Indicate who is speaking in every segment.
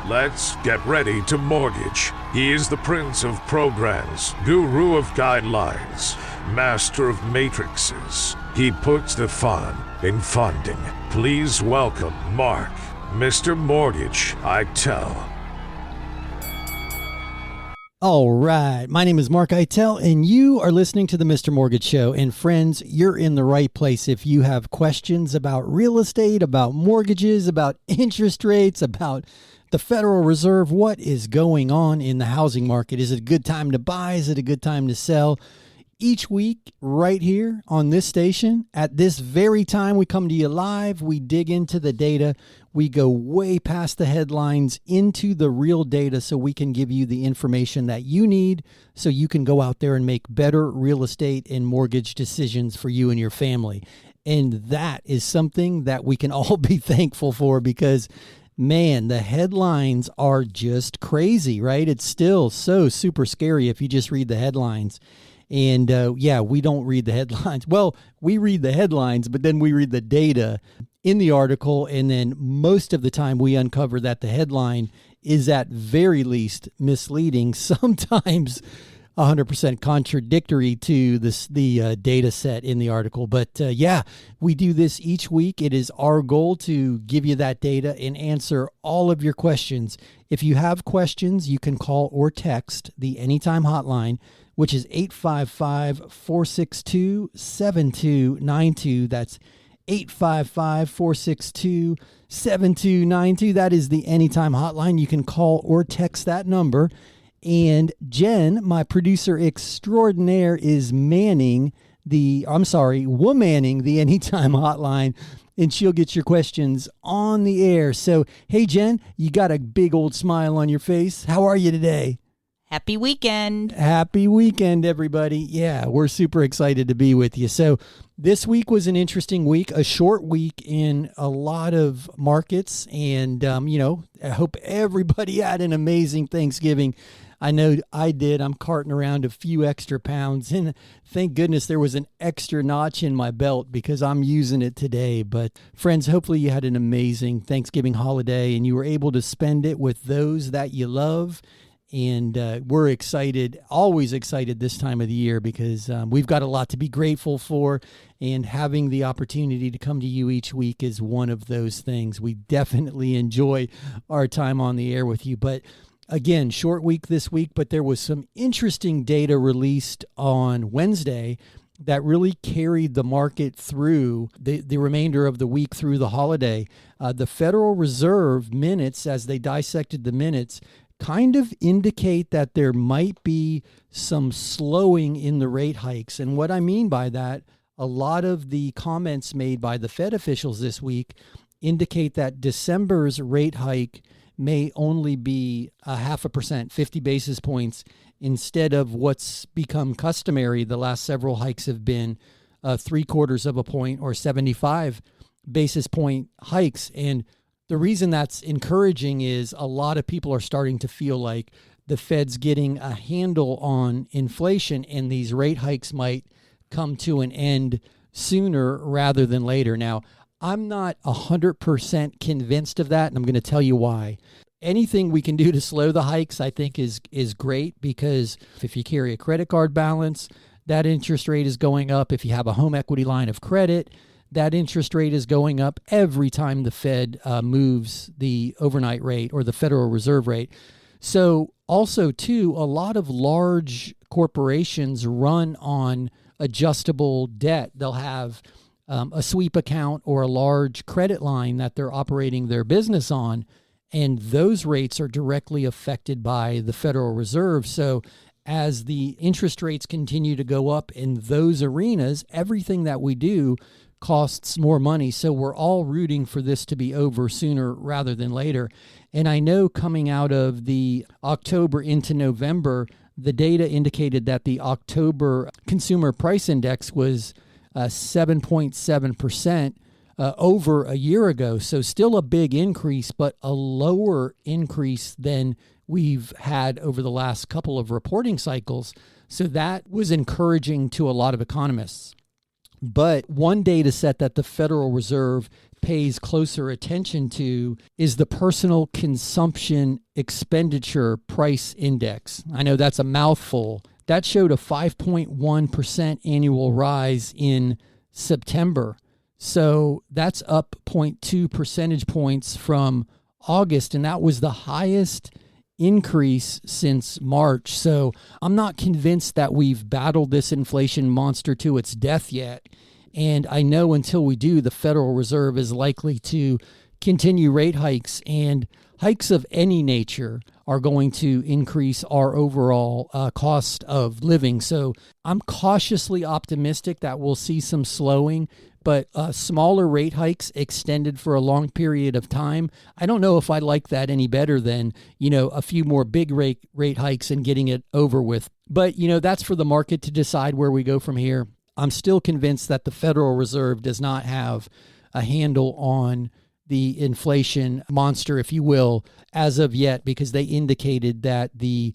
Speaker 1: Let's get ready to mortgage. He is the prince of programs, guru of guidelines, master of matrices. He puts the fun in funding. Please welcome Mark, Mr. Mark-eitel.
Speaker 2: All right. My name is Mark-eitel, and you are listening to the Mr. Mortgage Show. And friends, you're in the right place if you have questions about real estate, about mortgages, about interest rates, about the Federal Reserve. What is going on in the housing market? Is it a good time to buy? Is it a good time to sell? Each week, right here on this station, at this very time, we come to you live. We dig into the data. We go way past the headlines into the real data so we can give you the information that you need so you can go out there and make better real estate and mortgage decisions for you and your family. And that is something that we can all be thankful for because, man, the headlines are just crazy, right? It's still so super scary if you just read the headlines. And we don't read the headlines. Well, we read the headlines, but then we read the data in the article. And then most of the time we uncover that the headline is at very least misleading, sometimes 100% contradictory to the data set in the article. But we do this each week. It is our goal to give you that data and answer all of your questions. If you have questions, you can call or text the Anytime hotline, which is 855-462-7292. That's 855-462-7292. That is the Anytime hotline. You can call or text that number. And Jen, my producer extraordinaire, is womanning the Anytime hotline, and she'll get your questions on the air. So, hey, Jen, you got a big old smile on your face. How are you today?
Speaker 3: Happy weekend.
Speaker 2: Happy weekend, everybody. Yeah, we're super excited to be with you. So this week was an interesting week, a short week in a lot of markets. And, I hope everybody had an amazing Thanksgiving. I know I did. I'm carting around a few extra pounds, and thank goodness there was an extra notch in my belt because I'm using it today. But friends, hopefully you had an amazing Thanksgiving holiday and you were able to spend it with those that you love. And we're excited, always excited this time of the year because we've got a lot to be grateful for. And having the opportunity to come to you each week is one of those things. We definitely enjoy our time on the air with you. But again, short week this week, but there was some interesting data released on Wednesday that really carried the market through the remainder of the week through the holiday. The Federal Reserve minutes, as they dissected the minutes, kind of indicate that there might be some slowing in the rate hikes. And what I mean by that, a lot of the comments made by the Fed officials this week indicate that December's rate hike may only be 0.5%, 50 basis points, instead of what's become customary. The last several hikes have been 0.75 of a point or 75 basis point hikes. And the reason that's encouraging is a lot of people are starting to feel like the Fed's getting a handle on inflation and these rate hikes might come to an end sooner rather than later. Now, I'm not 100% convinced of that, and I'm going to tell you why. Anything we can do to slow the hikes, I think, is great because if you carry a credit card balance, that interest rate is going up. If you have a home equity line of credit, that interest rate is going up every time the Fed moves the overnight rate or the Federal Reserve rate. So also, too, a lot of large corporations run on adjustable debt. They'll have a sweep account or a large credit line that they're operating their business on, and those rates are directly affected by the Federal Reserve. So as the interest rates continue to go up in those arenas, everything that we do costs more money. So we're all rooting for this to be over sooner rather than later. And I know coming out of the October into November, the data indicated that the October consumer price index was 7.7% over a year ago. So still a big increase, but a lower increase than we've had over the last couple of reporting cycles. So that was encouraging to a lot of economists. But one data set that the Federal Reserve pays closer attention to is the Personal Consumption Expenditure Price Index. I know that's a mouthful. That showed a 5.1% annual rise in September. So that's up 0.2 percentage points from August, and that was the highest increase since March. So I'm not convinced that we've battled this inflation monster to its death yet. And I know until we do, the Federal Reserve is likely to continue rate hikes, and hikes of any nature are going to increase our overall cost of living. So I'm cautiously optimistic that we'll see some slowing, but smaller rate hikes extended for a long period of time, I don't know if I like that any better than, a few more big rate hikes and getting it over with. But, that's for the market to decide where we go from here. I'm still convinced that the Federal Reserve does not have a handle on the inflation monster, if you will, as of yet, because they indicated that the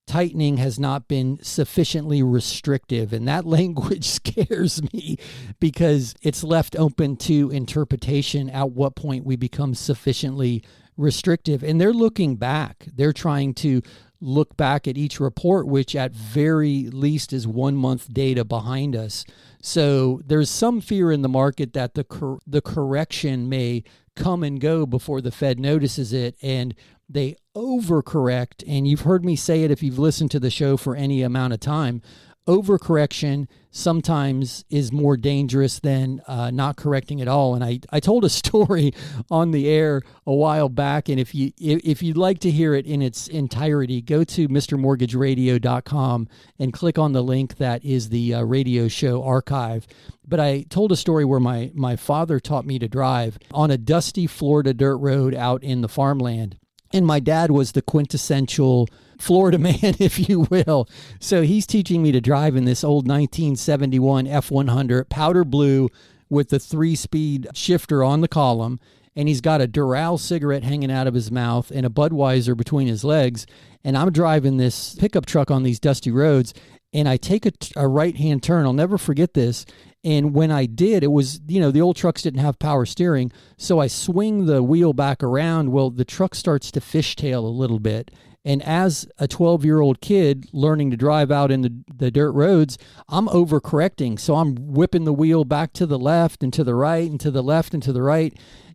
Speaker 2: tightening has not been sufficiently restrictive. And that language scares me because it's left open to interpretation at what point we become sufficiently restrictive. And they're looking back. They're trying to look back at each report, which at very least is 1 month data behind us. So there's some fear in the market that the correction may come and go before the Fed notices it, and they overcorrect. And you've heard me say it if you've listened to the show for any amount of time. Overcorrection sometimes is more dangerous than not correcting at all. And I told a story on the air a while back, and if you'd like to hear it in its entirety, go to mrmortgageradio.com and click on the link that is the radio show archive. But I told a story where my father taught me to drive on a dusty Florida dirt road out in the farmland. And my dad was the quintessential Florida man, if you will. So he's teaching me to drive in this old 1971 F100 powder blue with the 3-speed shifter on the column. And he's got a Doral cigarette hanging out of his mouth and a Budweiser between his legs. And I'm driving this pickup truck on these dusty roads. And I take a right-hand turn. I'll never forget this. And when I did, it was, the old trucks didn't have power steering. So I swing the wheel back around. Well, the truck starts to fishtail a little bit. And as a 12-year-old kid learning to drive out in the dirt roads, I'm overcorrecting. So I'm whipping the wheel back to the left and to the right and to the left and to the right.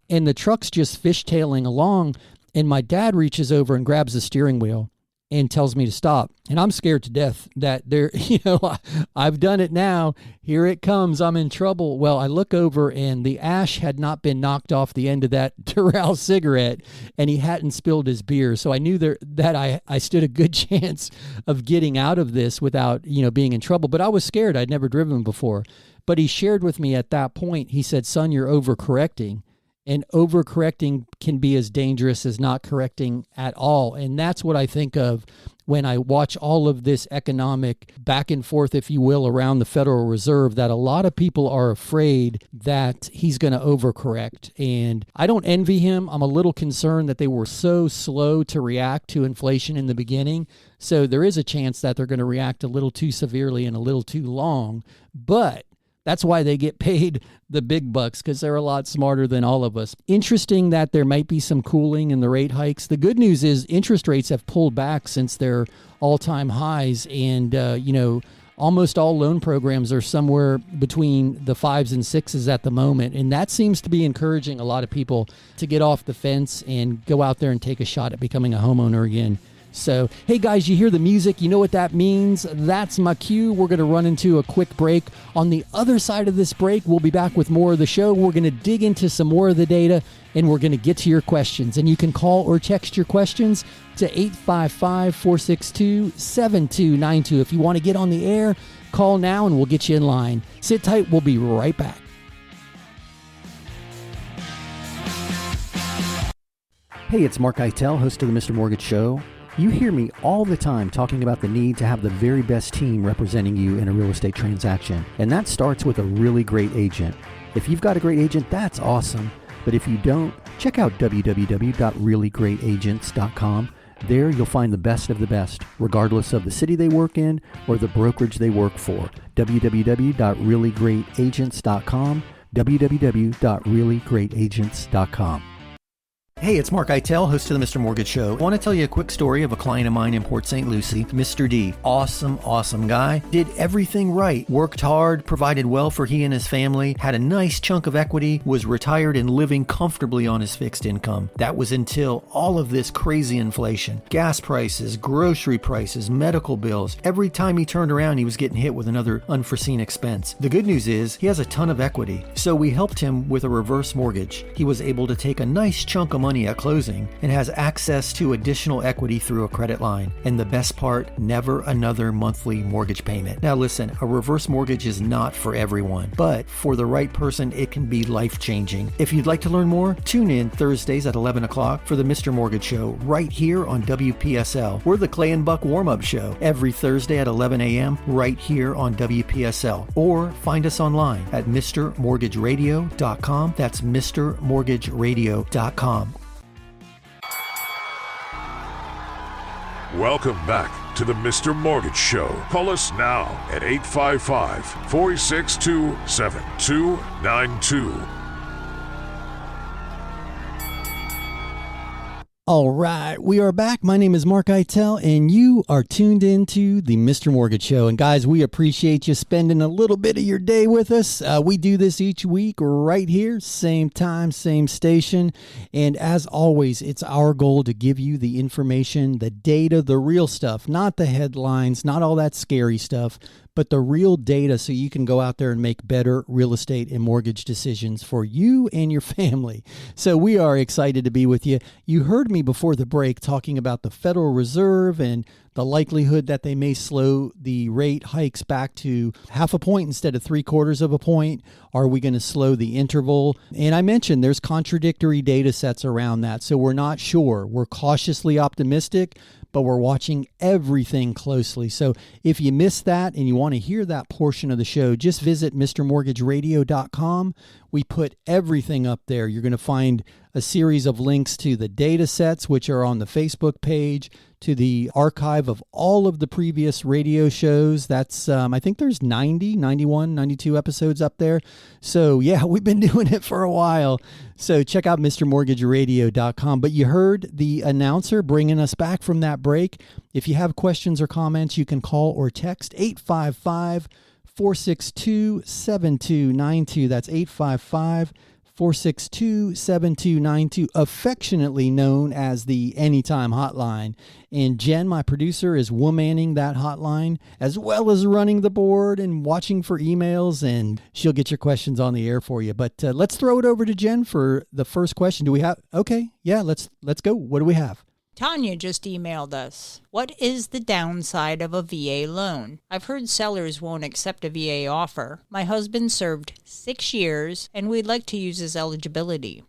Speaker 2: And the truck's just fishtailing along. And my dad reaches over and grabs the steering wheel and tells me to stop. And I'm scared to death that I've done it now. Here it comes. I'm in trouble. Well, I look over and the ash had not been knocked off the end of that Doral cigarette, and he hadn't spilled his beer. So I knew that I stood a good chance of getting out of this without, being in trouble. But I was scared. I'd never driven before. But he shared with me at that point, he said, "Son, you're overcorrecting." And overcorrecting can be as dangerous as not correcting at all. And that's what I think of when I watch all of this economic back and forth, if you will, around the Federal Reserve, that a lot of people are afraid that he's going to overcorrect. And I don't envy him. I'm a little concerned that they were so slow to react to inflation in the beginning. So there is a chance that they're going to react a little too severely and a little too long. But that's why they get paid the big bucks, because they're a lot smarter than all of us. Interesting that there might be some cooling in the rate hikes. The good news is interest rates have pulled back since their all-time highs. And, almost all loan programs are somewhere between the 5s and 6s at the moment. And that seems to be encouraging a lot of people to get off the fence and go out there and take a shot at becoming a homeowner again. So, hey guys, you hear the music, you know what that means. That's my cue. We're going to run into a quick break. On the other side of this break, we'll be back with more of the show. We're going to dig into some more of the data, and we're going to get to your questions. And you can call or text your questions to 855-462-7292. If you want to get on the air, call now and we'll get you in line. Sit tight. We'll be right back. Hey, it's mark-eitel, host of the Mr. Mortgage Show. You hear me all the time talking about the need to have the very best team representing you in a real estate transaction. And that starts with a really great agent. If you've got a great agent, that's awesome. But if you don't, check out www.reallyGreatAgents.com. There you'll find the best of the best, regardless of the city they work in or the brokerage they work for. www.reallyGreatAgents.com, www.reallyGreatAgents.com. Hey, it's mark-eitel, host of the Mr. Mortgage Show. I want to tell you a quick story of a client of mine in Port St. Lucie, Mr. D. Awesome guy. Did everything right. Worked hard, provided well for he and his family, had a nice chunk of equity, was retired and living comfortably on his fixed income. That was until all of this crazy inflation. Gas prices, grocery prices, medical bills. Every time he turned around, he was getting hit with another unforeseen expense. The good news is he has a ton of equity, so we helped him with a reverse mortgage. He was able to take a nice chunk of money at closing and has access to additional equity through a credit line. And the best part, never another monthly mortgage payment. Now listen, a reverse mortgage is not for everyone, but for the right person, it can be life-changing. If you'd like to learn more, tune in Thursdays at 11 o'clock for the Mr. Mortgage Show right here on WPSL. We're the Clay and Buck warm-up show every Thursday at 11 a.m. right here on WPSL. Or find us online at MrMortgageRadio.com. That's MrMortgageRadio.com.
Speaker 1: Welcome back to the Mr. Mortgage Show. Call us now at 855-462-7292.
Speaker 2: All right, we are back. My name is mark-eitel, and you are tuned into the Mr. Mortgage Show. And guys, we appreciate you spending a little bit of your day with us. We do this each week right here, same time, same station. And as always, it's our goal to give you the information, the data, the real stuff, not the headlines, not all that scary stuff, but the real data so you can go out there and make better real estate and mortgage decisions for you and your family. So we are excited to be with you. You heard me before the break talking about the Federal Reserve and the likelihood that they may slow the rate hikes back to 0.5 point instead of 0.75 point. Are we going to slow the interval? And I mentioned there's contradictory data sets around that, so we're not sure. We're cautiously optimistic, but we're watching everything closely. So if you missed that and you want to hear that portion of the show, just visit MrMortgageRadio.com. We put everything up there. You're going to find a series of links to the data sets, which are on the Facebook page, to the archive of all of the previous radio shows. That's, I think there's 90, 91, 92 episodes up there. So yeah, we've been doing it for a while. So check out MrMortgageRadio.com. But you heard the announcer bringing us back from that break. If you have questions or comments, you can call or text 855-462-7292. That's 855-462-7292, affectionately known as the Anytime Hotline. And Jen, my producer, is womanning that hotline, as well as running the board and watching for emails, and she'll get your questions on the air for you. But let's throw it over to Jen for the first question. Do we have? Okay, yeah, let's go. What do we have?
Speaker 3: Tanya just emailed us. What is the downside of a VA loan? I've heard sellers won't accept a VA offer. My husband served 6 years, and we'd like to use his eligibility.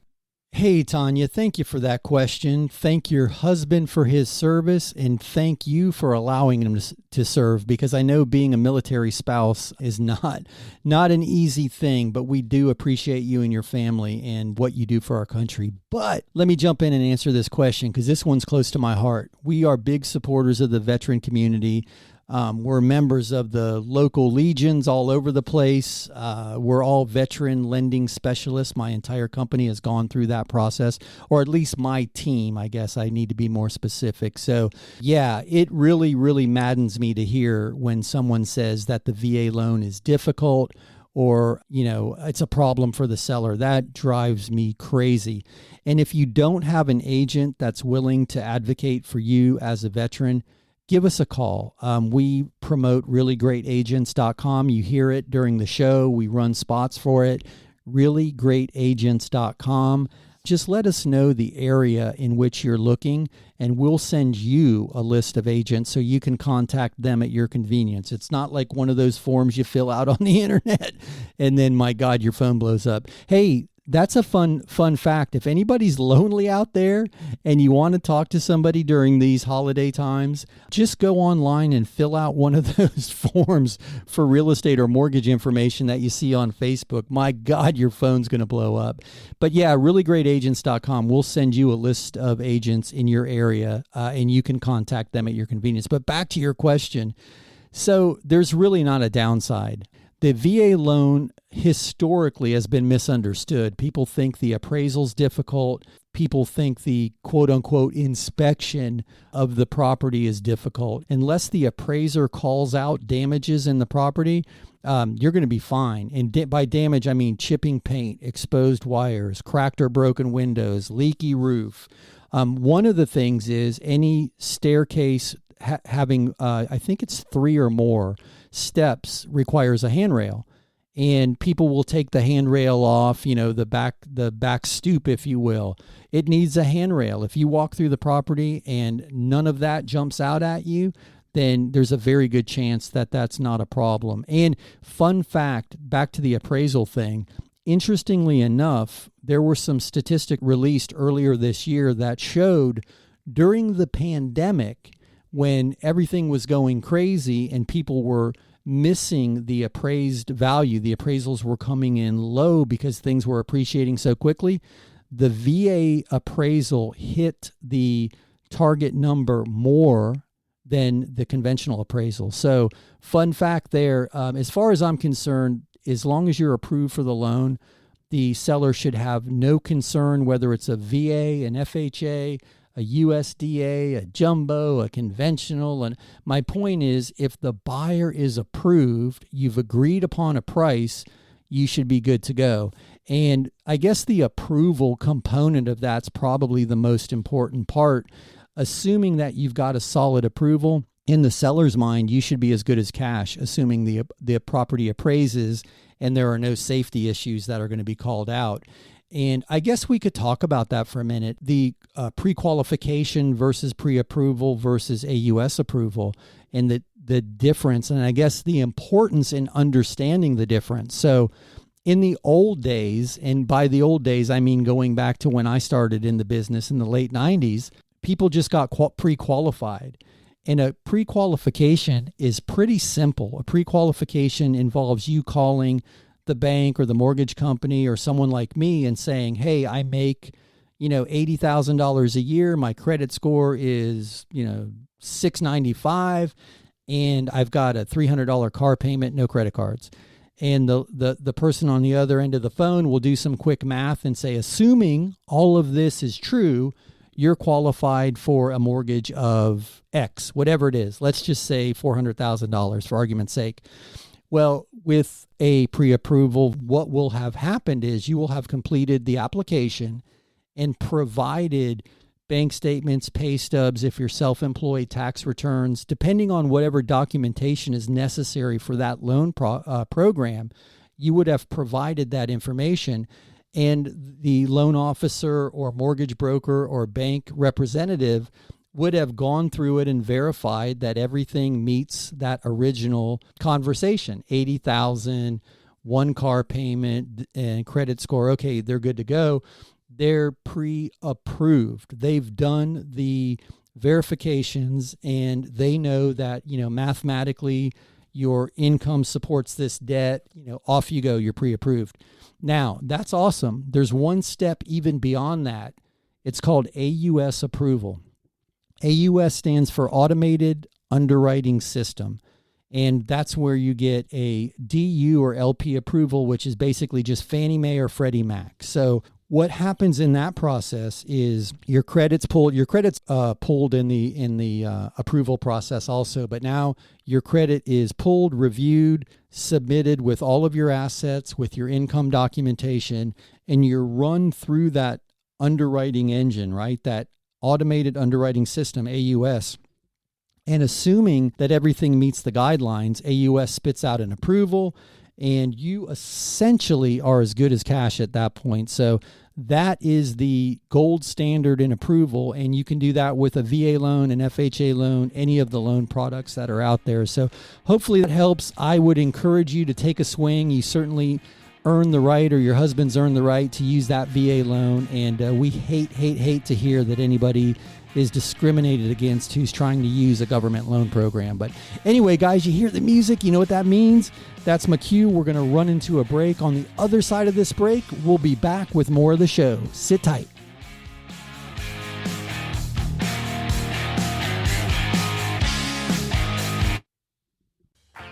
Speaker 2: Hey, Tanya, thank you for that question. Thank your husband for his service, and thank you for allowing him to serve, because I know being a military spouse is not an easy thing, but we do appreciate you and your family and what you do for our country. But let me jump in and answer this question, because this one's close to my heart. We are big supporters of the veteran community. We're members of the local legions all over the place. We're all veteran lending specialists. My entire company has gone through that process, or at least my team. I guess I need to be more specific. So yeah, it really, really maddens me to hear when someone says that the VA loan is difficult, or, it's a problem for the seller. That drives me crazy. And if you don't have an agent that's willing to advocate for you as a veteran, give us a call. We promote reallyGreatAgents.com. You hear it during the show. We run spots for it. reallyGreatAgents.com. Just let us know the area in which you're looking, and we'll send you a list of agents so you can contact them at your convenience. It's not like one of those forms you fill out on the internet and then, my God, your phone blows up. Hey, that's a fun fact. If anybody's lonely out there and you want to talk to somebody during these holiday times, just go online and fill out one of those forms for real estate or mortgage information that you see on Facebook. My God, your phone's going to blow up. But yeah, reallyGreatAgents.com will send you a list of agents in your area, and you can contact them at your convenience. But back to your question. So there's really not a downside. The VA loan historically has been misunderstood. People think the appraisal's difficult. People think the quote-unquote inspection of the property is difficult. Unless the appraiser calls out damages in the property, you're going to be fine. And by damage, I mean chipping paint, exposed wires, cracked or broken windows, leaky roof. One of the things is any staircase having, I think it's 3 or more steps, requires a handrail. And people will take the handrail off, the back stoop, if you will. It needs a handrail. If you walk through the property and none of that jumps out at you, then there's a very good chance that that's not a problem. And fun fact, back to the appraisal thing, interestingly enough, there were some statistics released earlier this year that showed during the pandemic, when everything was going crazy and people were missing the appraised value, the appraisals were coming in low because things were appreciating so quickly, the VA appraisal hit the target number more than the conventional appraisal. So fun fact there, as far as I'm concerned, as long as you're approved for the loan, the seller should have no concern whether it's a VA, an FHA, a USDA, a jumbo, a conventional. And my point is, if the buyer is approved, you've agreed upon a price, you should be good to go. And I guess the approval component of that's probably the most important part. Assuming that you've got a solid approval, in the seller's mind, you should be as good as cash, assuming the property appraises and there are no safety issues that are going to be called out. And I guess we could talk about that for a minute. The pre-qualification versus pre-approval versus AUS approval, and the difference, and I guess the importance in understanding the difference. So in the old days, and by the old days, I mean going back to when I started in the business in the late 90s, people just got pre-qualified. And a pre-qualification is pretty simple. A pre-qualification involves you calling the bank or the mortgage company or someone like me and saying, hey, I make, $80,000 a year. My credit score is, 695, and I've got a $300 car payment, no credit cards. And the person on the other end of the phone will do some quick math and say, assuming all of this is true, you're qualified for a mortgage of X, whatever it is. Let's just say $400,000 for argument's sake. Well, with a pre-approval, what will have happened is you will have completed the application and provided bank statements, pay stubs, if you're self-employed, tax returns, depending on whatever documentation is necessary for that loan program, you would have provided that information. And the loan officer or mortgage broker or bank representative would have gone through it and verified that everything meets that original conversation. 80,000, one car payment, and credit score. Okay, they're good to go. They're pre-approved. They've done the verifications and they know that, mathematically your income supports this debt. Off you go, you're pre-approved. Now, that's awesome. There's one step even beyond that. It's called AUS approval. AUS stands for Automated Underwriting System. And that's where you get a DU or LP approval, which is basically just Fannie Mae or Freddie Mac. So what happens in that process is your credit's pulled in the approval process also, but now your credit is pulled, reviewed, submitted with all of your assets, with your income documentation, and you're run through that underwriting engine, right? That automated underwriting system, AUS. And assuming that everything meets the guidelines, AUS spits out an approval, and you essentially are as good as cash at that point. So that is the gold standard in approval, and you can do that with a VA loan, an FHA loan, any of the loan products that are out there. So hopefully that helps. I would encourage you to take a swing. You certainly earned the right, or your husband's earned the right to use that VA loan. And we hate to hear that anybody is discriminated against who's trying to use a government loan program. But anyway, guys, you hear the music. You know what that means? That's my cue. We're going to run into a break. On the other side of this break, we'll be back with more of the show. Sit tight.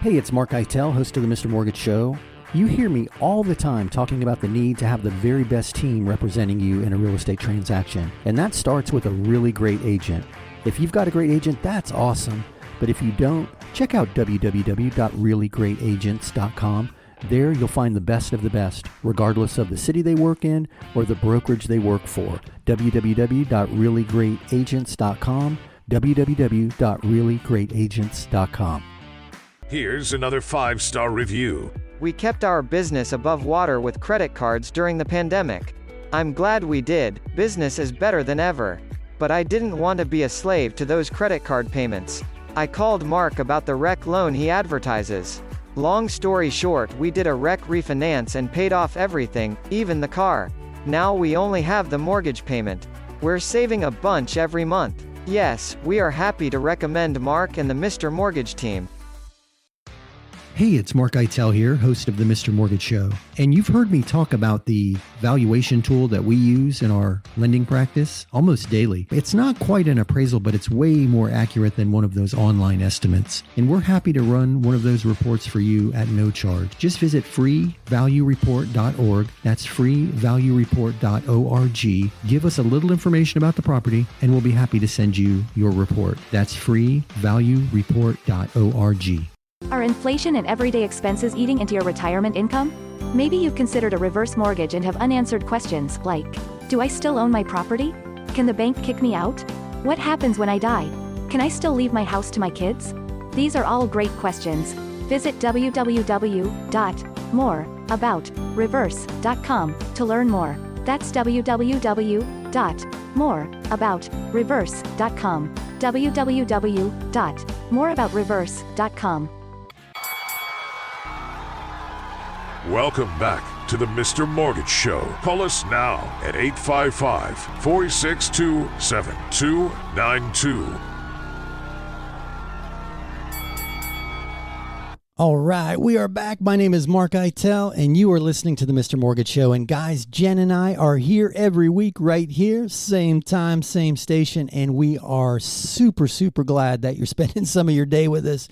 Speaker 2: Hey, it's mark-eitel, host of the Mr. Mortgage Show. You hear me all the time talking about the need to have the very best team representing you in a real estate transaction. And that starts with a really great agent. If you've got a great agent, that's awesome. But if you don't, check out www.reallyGreatAgents.com. There you'll find the best of the best, regardless of the city they work in or the brokerage they work for. www.reallyGreatAgents.com. www.reallyGreatAgents.com.
Speaker 1: Here's another 5-star review.
Speaker 4: We kept our business above water with credit cards during the pandemic. I'm glad we did. Business is better than ever. But I didn't want to be a slave to those credit card payments. I called Mark about the REC loan he advertises. Long story short, we did a REC refinance and paid off everything, even the car. Now we only have the mortgage payment. We're saving a bunch every month. Yes, we are happy to recommend Mark and the Mr. Mortgage team.
Speaker 2: Hey, it's mark-eitel here, host of the Mr. Mortgage Show. And you've heard me talk about the valuation tool that we use in our lending practice almost daily. It's not quite an appraisal, but it's way more accurate than one of those online estimates. And we're happy to run one of those reports for you at no charge. Just visit freevaluereport.org. That's freevaluereport.org. Give us a little information about the property, and we'll be happy to send you your report. That's freevaluereport.org.
Speaker 5: Are inflation and everyday expenses eating into your retirement income? Maybe you've considered a reverse mortgage and have unanswered questions like, do I still own my property? Can the bank kick me out? What happens when I die? Can I still leave my house to my kids? These are all great questions. Visit www.moreaboutreverse.com to learn more. That's www.moreaboutreverse.com. www.moreaboutreverse.com.
Speaker 1: Welcome back to the Mr. Mortgage Show. Call us now at 855-462-7292.
Speaker 2: All right, we are back. My name is mark-eitel, and you are listening to the Mr. Mortgage Show. And guys, Jen and I are here every week right here, same time, same station, and we are super, super glad that you're spending some of your day with us.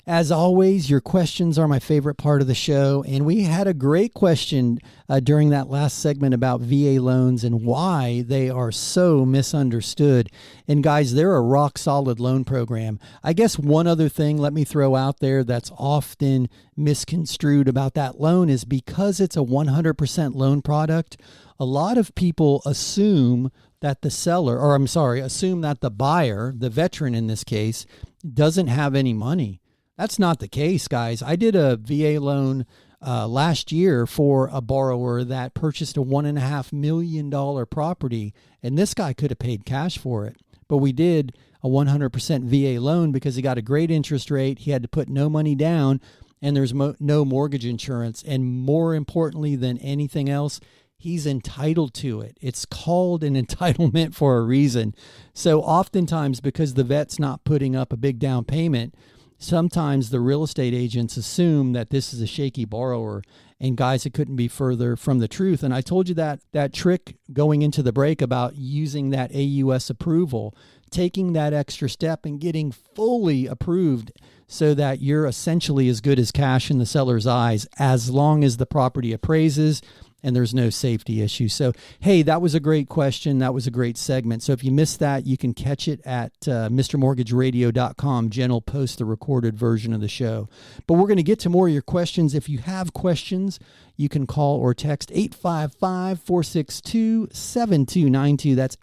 Speaker 2: As always, your questions are my favorite part of the show, and we had a great question during that last segment about VA loans and why they are so misunderstood. And guys, they're a rock-solid loan program. I guess one other thing let me throw out there that's often misconstrued about that loan is because it's a 100% loan product, a lot of people assume that the seller, or assume that the buyer, the veteran in this case, doesn't have any money. That's not the case, guys. I did a VA loan last year for a borrower that purchased a $1.5 million property, and this guy could have paid cash for it. But we did a 100% VA loan because he got a great interest rate. He had to put no money down, and there's no mortgage insurance. And more importantly than anything else, he's entitled to it. It's called an entitlement for a reason. So oftentimes, because the vet's not putting up a big down payment, sometimes the real estate agents assume that this is a shaky borrower, and guys, it couldn't be further from the truth. And I told you that trick going into the break about using that AUS approval, taking that extra step and getting fully approved so that you're essentially as good as cash in the seller's eyes as long as the property appraises and there's no safety issue. So, hey, that was a great question. That was a great segment. So if you missed that, you can catch it at mrmortgageradio.com. Jen will post the recorded version of the show. But we're going to get to more of your questions. If you have questions, you can call or text 855-462-7292. That's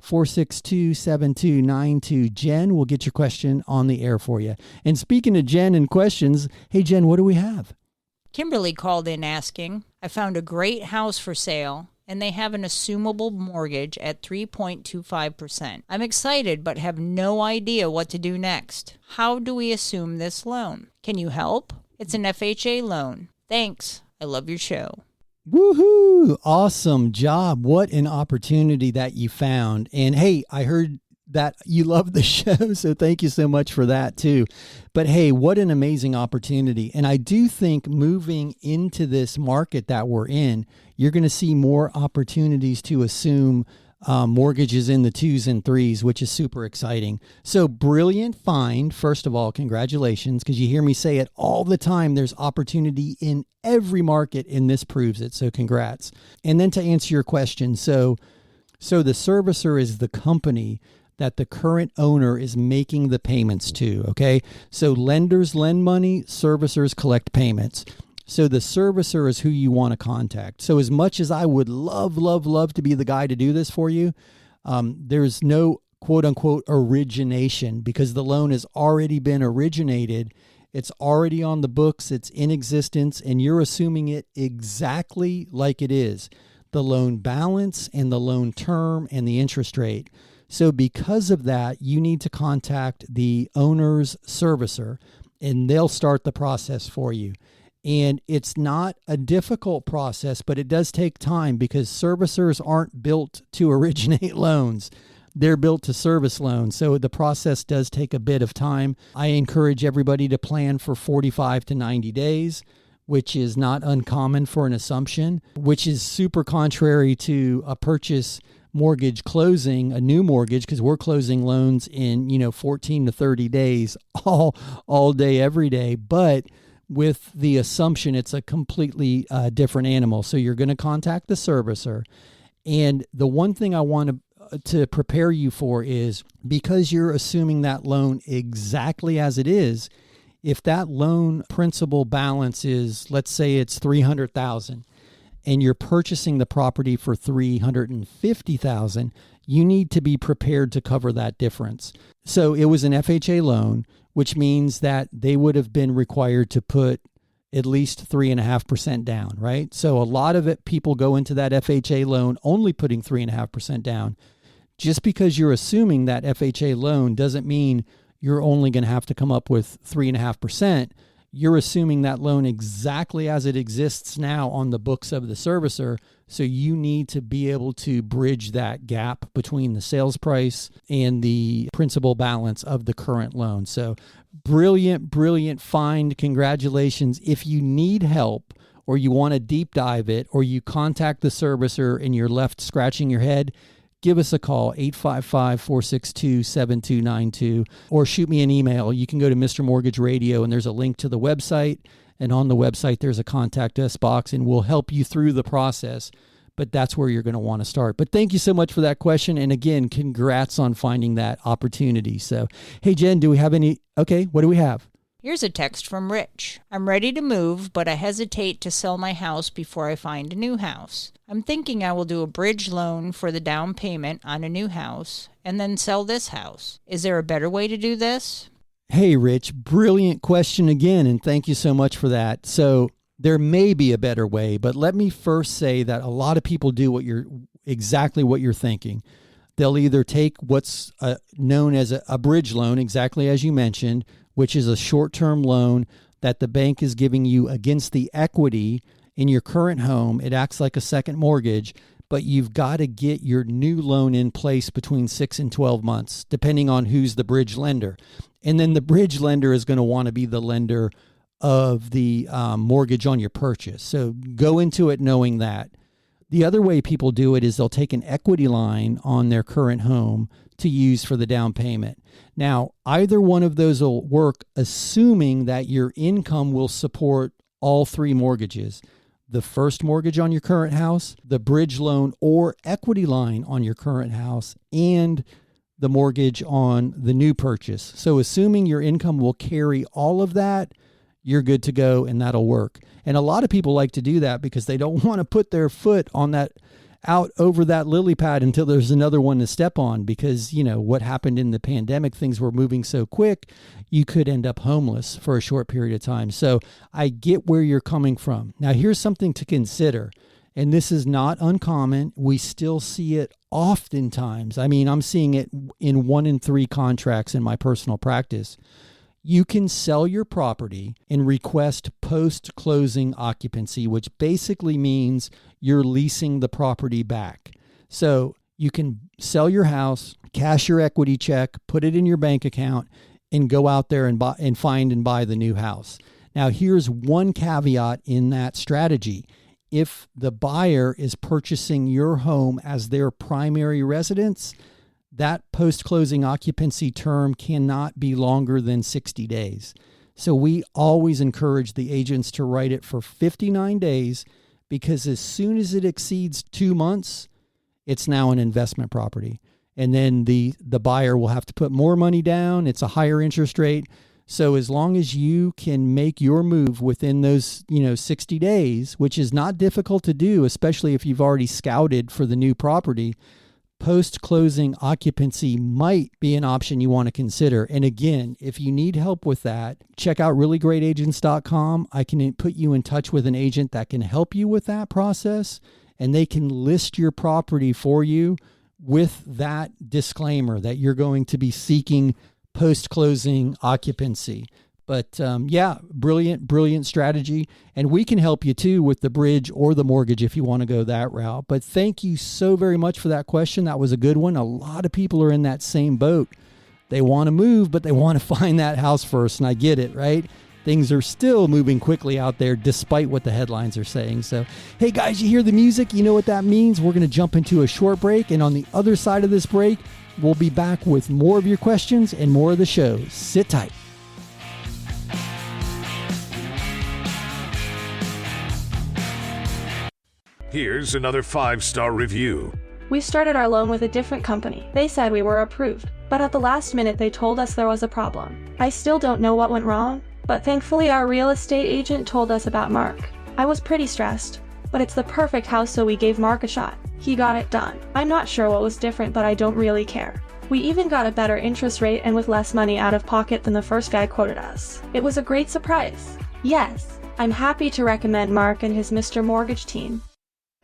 Speaker 2: 855-462-7292. Jen will get your question on the air for you. And speaking of Jen and questions, hey, Jen, what do we have?
Speaker 3: Kimberly called in asking, I found a great house for sale, and they have an assumable mortgage at 3.25%. I'm excited, but have no idea what to do next. How do we assume this loan? Can you help? It's an FHA loan. Thanks. I love your show.
Speaker 2: Woohoo! Awesome job. What an opportunity that you found. And hey, I heard that you love the show, so thank you so much for that too. But hey, what an amazing opportunity. And I do think moving into this market that we're in, you're going to see more opportunities to assume mortgages in the 2s and 3s, which is super exciting. So brilliant find. First of all, congratulations, because you hear me say it all the time. There's opportunity in every market, and this proves it. So congrats. And then to answer your question, so the servicer is the company that the current owner is making the payments to, okay? So lenders lend money, servicers collect payments. So the servicer is who you want to contact. So as much as I would love to be the guy to do this for you, there's no quote unquote origination because the loan has already been originated. It's already on the books. It's in existence, and you're assuming it exactly like it is. The loan balance and the loan term and the interest rate. So because of that, you need to contact the owner's servicer, and they'll start the process for you. And it's not a difficult process, but it does take time because servicers aren't built to originate loans. They're built to service loans. So the process does take a bit of time. I encourage everybody to plan for 45 to 90 days, which is not uncommon for an assumption, which is super contrary to a purchase mortgage closing, a new mortgage, because we're closing loans in, 14 to 30 days, all day, every day. But with the assumption, it's a completely different animal. So you're going to contact the servicer. And the one thing I want to prepare you for is because you're assuming that loan exactly as it is, if that loan principal balance is, let's say it's $300,000 and you're purchasing the property for $350,000, you need to be prepared to cover that difference. So it was an FHA loan, which means that they would have been required to put at least 3.5% down, right? So a lot of it, people go into that FHA loan only putting 3.5% down. Just because you're assuming that FHA loan doesn't mean you're only going to have to come up with 3.5%. You're assuming that loan exactly as it exists now on the books of the servicer. So you need to be able to bridge that gap between the sales price and the principal balance of the current loan. So brilliant find. Congratulations. If you need help or you want to deep dive it or you contact the servicer and you're left scratching your head, give us a call, 855-462-7292, or shoot me an email. You can go to Mr. Mortgage Radio, and there's a link to the website. And on the website, there's a contact us box, and we'll help you through the process. But that's where you're going to want to start. But thank you so much for that question. And again, congrats on finding that opportunity. So, hey, Jen, do we have any? Okay, what do we have?
Speaker 3: Here's a text from Rich. I'm ready to move, but I hesitate to sell my house before I find a new house. I'm thinking I will do a bridge loan for the down payment on a new house and then sell this house. Is there a better way to do this?
Speaker 2: Hey, Rich, brilliant question again, and thank you so much for that. So there may be a better way, but let me first say that a lot of people do exactly what you're thinking. They'll either take what's known as a bridge loan, exactly as you mentioned, which is a short-term loan that the bank is giving you against the equity in your current home. It acts like a second mortgage, but you've got to get your new loan in place between 6 and 12 months, depending on who's the bridge lender. And then the bridge lender is going to want to be the lender of the mortgage on your purchase. So go into it knowing that. The other way people do it is they'll take an equity line on their current home to use for the down payment. Now, either one of those will work, assuming that your income will support all three mortgages: the first mortgage on your current house, the bridge loan or equity line on your current house, and the mortgage on the new purchase. So assuming your income will carry all of that, you're good to go, and that'll work. And a lot of people like to do that because they don't want to put their foot on that out over that lily pad until there's another one to step on, because what happened in the pandemic, things were moving so quick, you could end up homeless for a short period of time. So I get where you're coming from. Now, here's something to consider, and this is not uncommon. We still see it oftentimes. I mean, I'm seeing it in 1 in 3 contracts in my personal practice. you can sell your property and request post-closing occupancy, which basically means you're leasing the property back. So you can sell your house, cash your equity check, put it in your bank account, and go out there and find and buy the new house. Now, here's one caveat in that strategy. If the buyer is purchasing your home as their primary residence, that post-closing occupancy term cannot be longer than 60 days. So we always encourage the agents to write it for 59 days, because as soon as it exceeds 2 months, it's now an investment property. And then the buyer will have to put more money down. It's a higher interest rate. So as long as you can make your move within those, 60 days, which is not difficult to do, especially if you've already scouted for the new property, post-closing occupancy might be an option you want to consider. And again, if you need help with that, check out realllygreatagents.com. I can put you in touch with an agent that can help you with that process, and they can list your property for you with that disclaimer that you're going to be seeking post-closing occupancy. But brilliant strategy. And we can help you too with the bridge or the mortgage if you want to go that route. But thank you so very much for that question. That was a good one. A lot of people are in that same boat. They want to move, but they want to find that house first. And I get it, right? Things are still moving quickly out there despite what the headlines are saying. So, hey guys, you hear the music? You know what that means. We're going to jump into a short break. And on the other side of this break, we'll be back with more of your questions and more of the show. Sit tight.
Speaker 1: Here's another 5-star review.
Speaker 6: We started our loan with a different company. They said we were approved, but at the last minute they told us there was a problem. I still don't know what went wrong, but thankfully our real estate agent told us about Mark. I was pretty stressed, but it's the perfect house, so we gave Mark a shot. He got it done. I'm not sure what was different, but I don't really care. We even got a better interest rate and with less money out of pocket than the first guy quoted us. It was a great surprise. Yes, I'm happy to recommend Mark and his Mr. Mortgage team.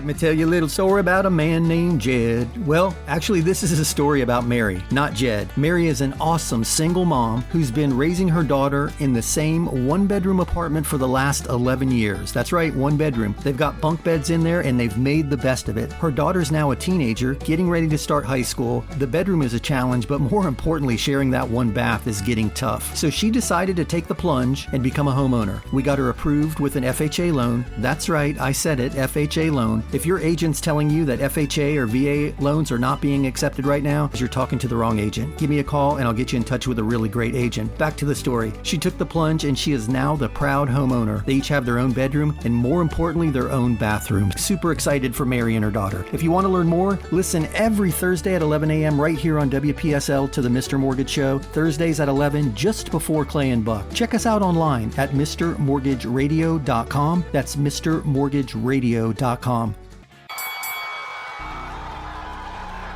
Speaker 7: Let me tell you a little story about a man named Jed. Well, actually, this is a story about Mary, not Jed. Mary is an awesome single mom who's been raising her daughter in the same one-bedroom apartment for the last 11 years. That's right, one bedroom. They've got bunk beds in there and they've made the best of it. Her daughter's now a teenager, getting ready to start high school. The bedroom is a challenge, but more importantly, sharing that one bath is getting tough. So she decided to take the plunge and become a homeowner. We got her approved with an FHA loan. That's right, I said it, FHA loan. If your agent's telling you that FHA or VA loans are not being accepted right now, you're talking to the wrong agent. Give me a call and I'll get you in touch with a really great agent. Back to the story. She took the plunge and she is now the proud homeowner. They each have their own bedroom and, more importantly, their own bathroom. Super excited for Mary and her daughter. If you want to learn more, listen every Thursday at 11 a.m. right here on WPSL to the Mr. Mortgage Show. Thursdays at 11, just before Clay and Buck. Check us out online at MrMortgageRadio.com. That's MrMortgageRadio.com.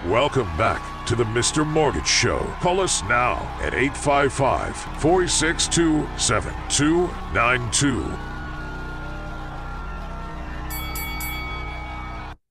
Speaker 1: Welcome back to the Mr. Mortgage Show. Call us now at 855-462-7292.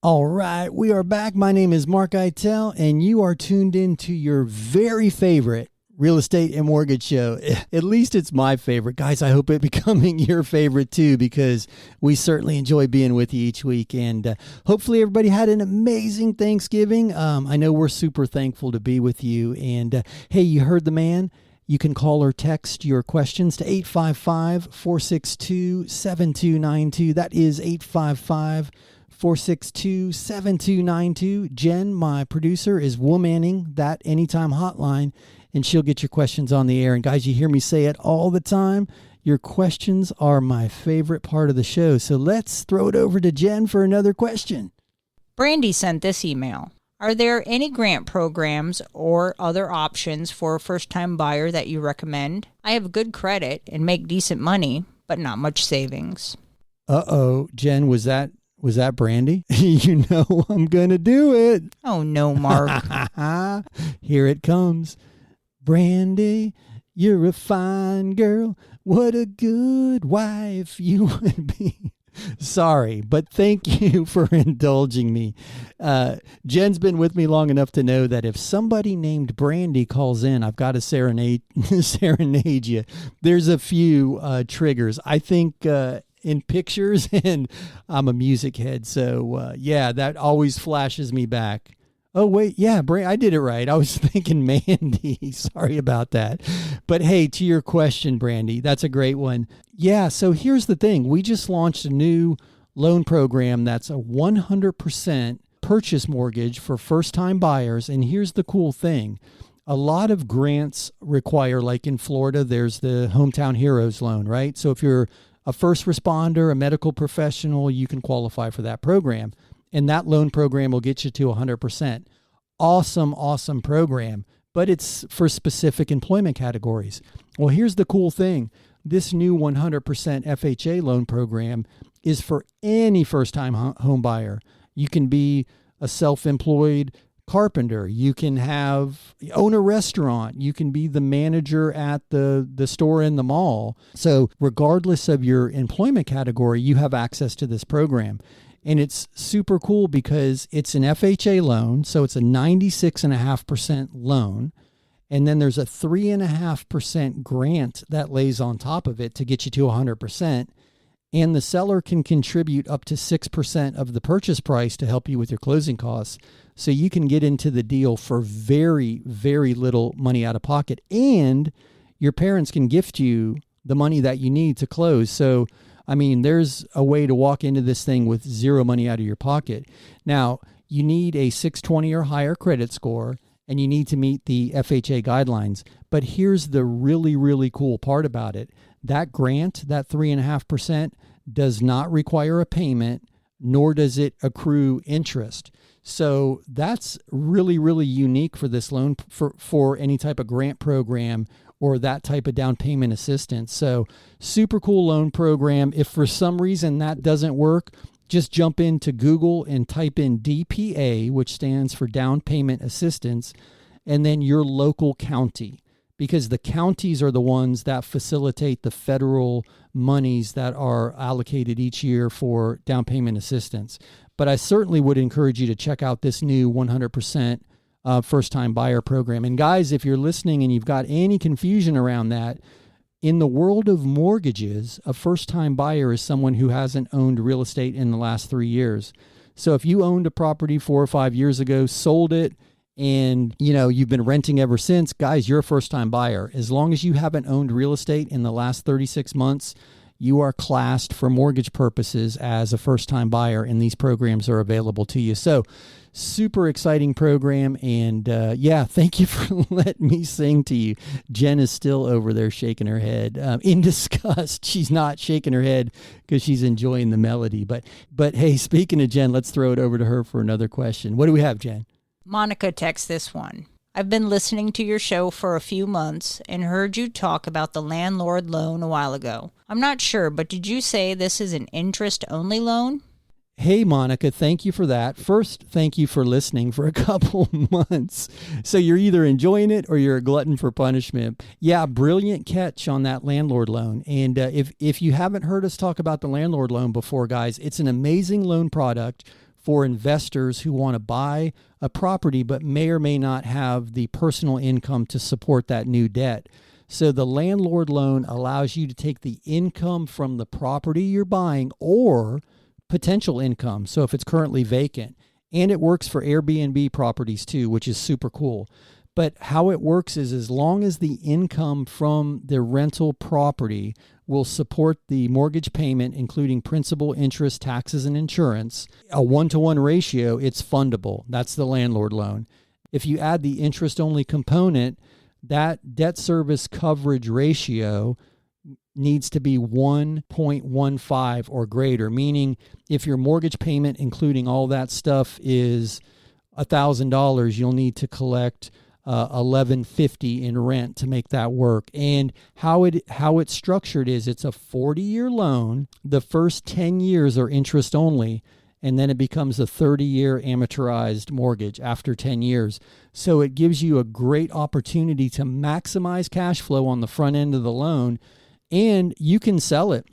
Speaker 2: All right, we are back. My name is mark-eitel, and you are tuned in to your very favorite real estate and mortgage show. At least it's my favorite. Guys, I hope it becoming your favorite too, because we certainly enjoy being with you each week. And hopefully everybody had an amazing Thanksgiving. I know we're super thankful to be with you. And hey, you heard the man. You can call or text your questions to 855-462-7292. That is 855-462-7292. Jen, my producer, is womaning that anytime hotline, and she'll get your questions on the air. And guys, you hear me say it all the time. Your questions are my favorite part of the show. So let's throw it over to Jen for another question.
Speaker 3: Brandy sent this email. Are there any grant programs or other options for a first-time buyer that you recommend? I have good credit and make decent money, but not much savings.
Speaker 2: Uh-oh, Jen, was that Brandy? You know I'm going to do it.
Speaker 3: Oh, no, Mark.
Speaker 2: Here it comes. Brandy, you're a fine girl. What a good wife you would be. Sorry, but thank you for indulging me. Jen's been with me long enough to know that if somebody named Brandy calls in, I've got to serenade you. There's a few triggers. I think in pictures, and I'm a music head, so yeah, that always flashes me back. Oh, wait, yeah, I did it right. I was thinking Mandy. Sorry about that. But hey, to your question, Brandy, that's a great one. Yeah, so here's the thing. We just launched a new loan program that's a 100% purchase mortgage for first-time buyers. And here's the cool thing. A lot of grants require, like in Florida, there's the Hometown Heroes loan, right? So if you're a first responder, a medical professional, you can qualify for that program. And that loan program will get you to 100%. Awesome program, but it's for specific employment categories. Well, here's the cool thing. This new 100% FHA loan program is for any first-time home buyer. You can be a self-employed carpenter. You can own a restaurant. You can be the manager at the store in the mall. So regardless of your employment category, you have access to this program. And it's super cool because it's an FHA loan, so it's a 96.5% loan. And then there's a 3.5% grant that lays on top of it to get you to 100%. And the seller can contribute up to 6% of the purchase price to help you with your closing costs. So you can get into the deal for very, very little money out of pocket. And your parents can gift you the money that you need to close. So I mean, there's a way to walk into this thing with zero money out of your pocket. Now, you need a 620 or higher credit score, and you need to meet the FHA guidelines. But here's the really, really cool part about it. That grant, that 3.5%, does not require a payment, nor does it accrue interest. So that's really, really unique for this loan, for any type of grant program or that type of down payment assistance. So super cool loan program. If for some reason that doesn't work, just jump into Google and type in DPA, which stands for down payment assistance, and then your local county, because the counties are the ones that facilitate the federal monies that are allocated each year for down payment assistance. But I certainly would encourage you to check out this new 100% first-time buyer program. And guys, if you're listening and you've got any confusion around that, in the world of mortgages, a first-time buyer is someone who hasn't owned real estate in the last 3 years. So if you owned a property 4 or 5 years ago, sold it, and you've been renting ever since, guys, you're a first-time buyer. As long as you haven't owned real estate in the last 36 months, you are classed for mortgage purposes as a first-time buyer, and these programs are available to you. So super exciting program. And yeah, thank you for letting me sing to you. Jen is still over there shaking her head in disgust. She's not shaking her head because she's enjoying the melody. But hey, speaking of Jen, let's throw it over to her for another question. What do we have, Jen?
Speaker 3: Monica texts this one. I've been listening to your show for a few months and heard you talk about the landlord loan a while ago. I'm not sure, but did you say this is an interest-only loan?
Speaker 2: Hey, Monica, thank you for that. First, thank you for listening for a couple months. So you're either enjoying it or you're a glutton for punishment. Yeah, brilliant catch on that landlord loan. And if you haven't heard us talk about the landlord loan before, guys, it's an amazing loan product for investors who want to buy a property but may or may not have the personal income to support that new debt. So the landlord loan allows you to take the income from the property you're buying or potential income, so if it's currently vacant. And it works for Airbnb properties too, which is super cool. But how it works is as long as the income from the rental property will support the mortgage payment, including principal, interest, taxes, and insurance, a 1-to-1 ratio, it's fundable. That's the landlord loan. If you add the interest-only component, that debt service coverage ratio needs to be 1.15 or greater, meaning if your mortgage payment, including all that stuff, is $1,000, you'll need to collect $1,150 in rent to make that work. And how it's structured is it's a 40-year loan. The first 10 years are interest only, and then it becomes a 30-year amortized mortgage after 10 years. So it gives you a great opportunity to maximize cash flow on the front end of the loan, and you can sell it.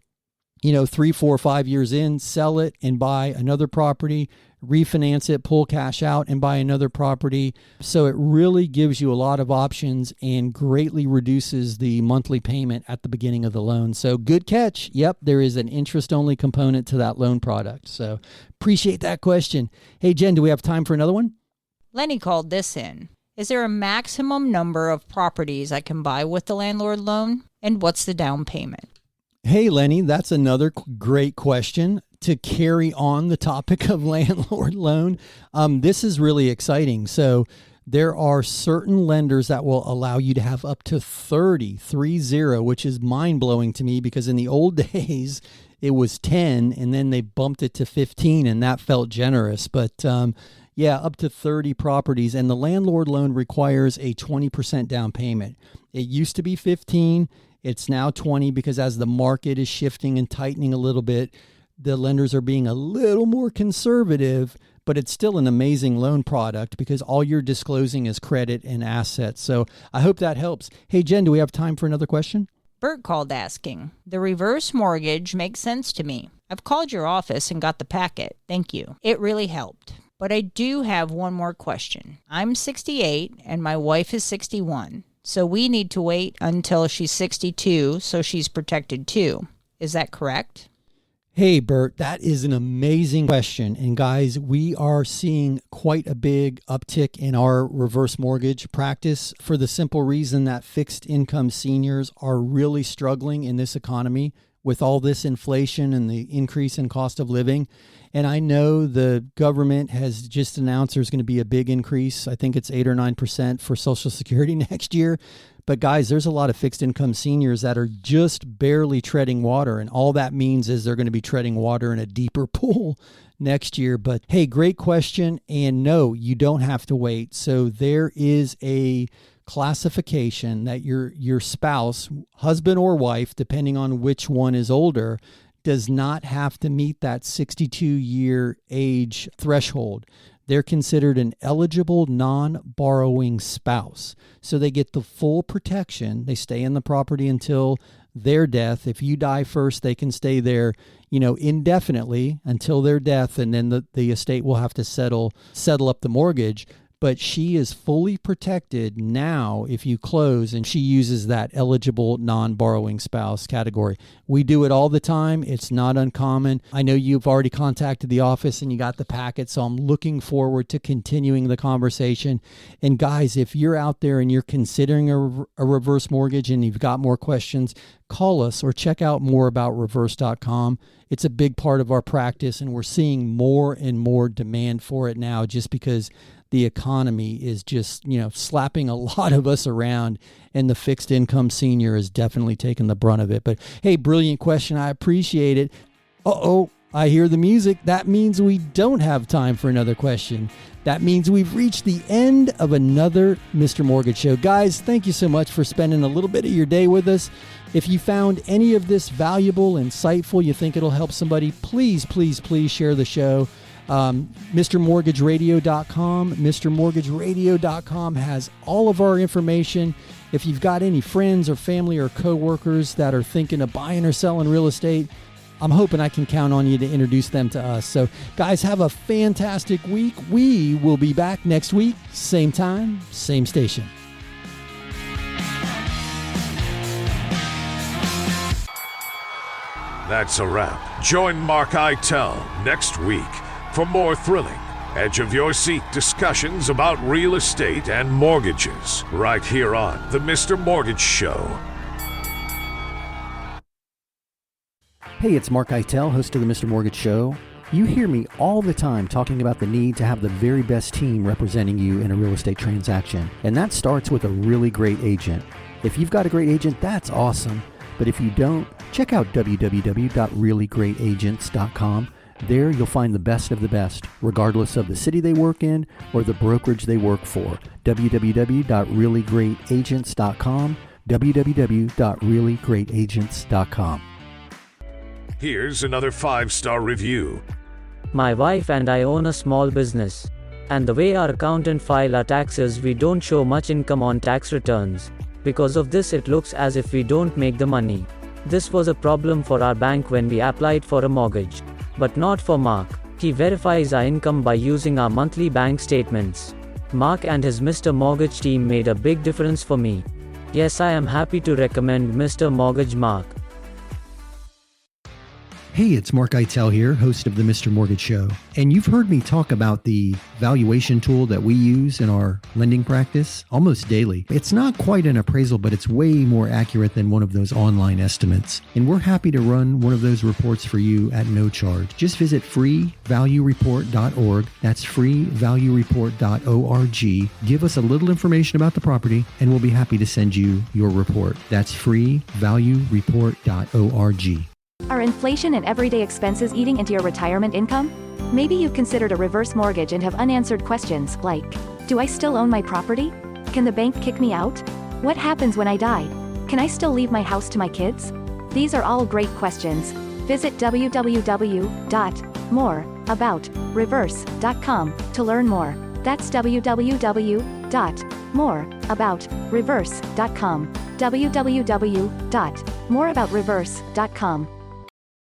Speaker 2: 3, 4, 5 years in, sell it and buy another property, refinance it, pull cash out and buy another property. So it really gives you a lot of options and greatly reduces the monthly payment at the beginning of the loan. So good catch. Yep, there is an interest-only component to that loan product. So appreciate that question. Hey, Jen, do we have time for another one?
Speaker 3: Lenny called this in. Is there a maximum number of properties I can buy with the landlord loan? And what's the down payment?
Speaker 2: Hey, Lenny, that's another great question to carry on the topic of landlord loan. This is really exciting. So there are certain lenders that will allow you to have up to 30, which is mind-blowing to me because in the old days, it was 10 and then they bumped it to 15 and that felt generous. But yeah, up to 30 properties. And the landlord loan requires a 20% down payment. It used to be 15. It's now 20 because as the market is shifting and tightening a little bit, the lenders are being a little more conservative, but it's still an amazing loan product because all you're disclosing is credit and assets. So I hope that helps. Hey, Jen, do we have time for another question?
Speaker 3: Bert called asking, the reverse mortgage makes sense to me. I've called your office and got the packet. Thank you. It really helped. But I do have one more question. I'm 68 and my wife is 61. So we need to wait until she's 62 so she's protected too. Is that correct?
Speaker 2: Hey, Bert, that is an amazing question. And guys, we are seeing quite a big uptick in our reverse mortgage practice for the simple reason that fixed income seniors are really struggling in this economy with all this inflation and the increase in cost of living. And I know the government has just announced there's going to be a big increase. I think it's 8 or 9% for Social Security next year. But guys, there's a lot of fixed income seniors that are just barely treading water. And all that means is they're going to be treading water in a deeper pool next year. But hey, great question. And no, you don't have to wait. So there is a classification that your spouse, husband or wife, depending on which one is older, does not have to meet that 62-year age threshold. They're considered an eligible non-borrowing spouse. So they get the full protection. They stay in the property until their death. If you die first, they can stay there, indefinitely until their death, and then the estate will have to settle up the mortgage. But she is fully protected now if you close, and she uses that eligible non-borrowing spouse category. We do it all the time. It's not uncommon. I know you've already contacted the office and you got the packet, so I'm looking forward to continuing the conversation. And guys, if you're out there and you're considering a reverse mortgage and you've got more questions, call us or check out more about reverse.com. It's a big part of our practice, and we're seeing more and more demand for it now just because the economy is just, slapping a lot of us around, and the fixed income senior is definitely taking the brunt of it. But hey, brilliant question. I appreciate it. Uh-oh, I hear the music. That means we don't have time for another question. That means we've reached the end of another Mr. Mortgage Show. Guys, thank you so much for spending a little bit of your day with us. If you found any of this valuable, insightful, you think it'll help somebody, please, please, please share the show. MrMortgageRadio.com. MrMortgageRadio.com has all of our information. If you've got any friends or family or coworkers that are thinking of buying or selling real estate, I'm hoping I can count on you to introduce them to us. So, guys, have a fantastic week. We will be back next week, same time, same station.
Speaker 1: That's a wrap. Join mark-eitel next week for more thrilling, edge-of-your-seat discussions about real estate and mortgages, right here on The Mr. Mortgage Show.
Speaker 7: Hey, it's Mark Eitel, host of the Mr. Mortgage Show. You hear me all the time talking about the need to have the very best team representing you in a real estate transaction. And that starts with a really great agent. If you've got a great agent, that's awesome. But if you don't, check out www.reallyGreatAgents.com. There you'll find the best of the best, regardless of the city they work in or the brokerage they work for. www.reallyGreatAgents.com. www.reallyGreatAgents.com.
Speaker 1: Here's another 5-star review.
Speaker 8: My wife and I own a small business. And the way our accountant file our taxes, we don't show much income on tax returns. Because of this, it looks as if we don't make the money. This was a problem for our bank when we applied for a mortgage. But not for Mark. He verifies our income by using our monthly bank statements. Mark and his Mr. Mortgage team made a big difference for me. Yes, I am happy to recommend Mr. Mortgage Mark.
Speaker 2: Hey, it's mark-eitel here, host of the Mr. Mortgage Show. And you've heard me talk about the valuation tool that we use in our lending practice almost daily. It's not quite an appraisal, but it's way more accurate than one of those online estimates. And we're happy to run one of those reports for you at no charge. Just visit freevaluereport.org. That's freevaluereport.org. Give us a little information about the property, and we'll be happy to send you your report. That's freevaluereport.org.
Speaker 5: Are inflation and everyday expenses eating into your retirement income? Maybe you've considered a reverse mortgage and have unanswered questions like, do I still own my property? Can the bank kick me out? What happens when I die? Can I still leave my house to my kids? These are all great questions. Visit www.moreaboutreverse.com to learn more. That's www.moreaboutreverse.com. www.moreaboutreverse.com.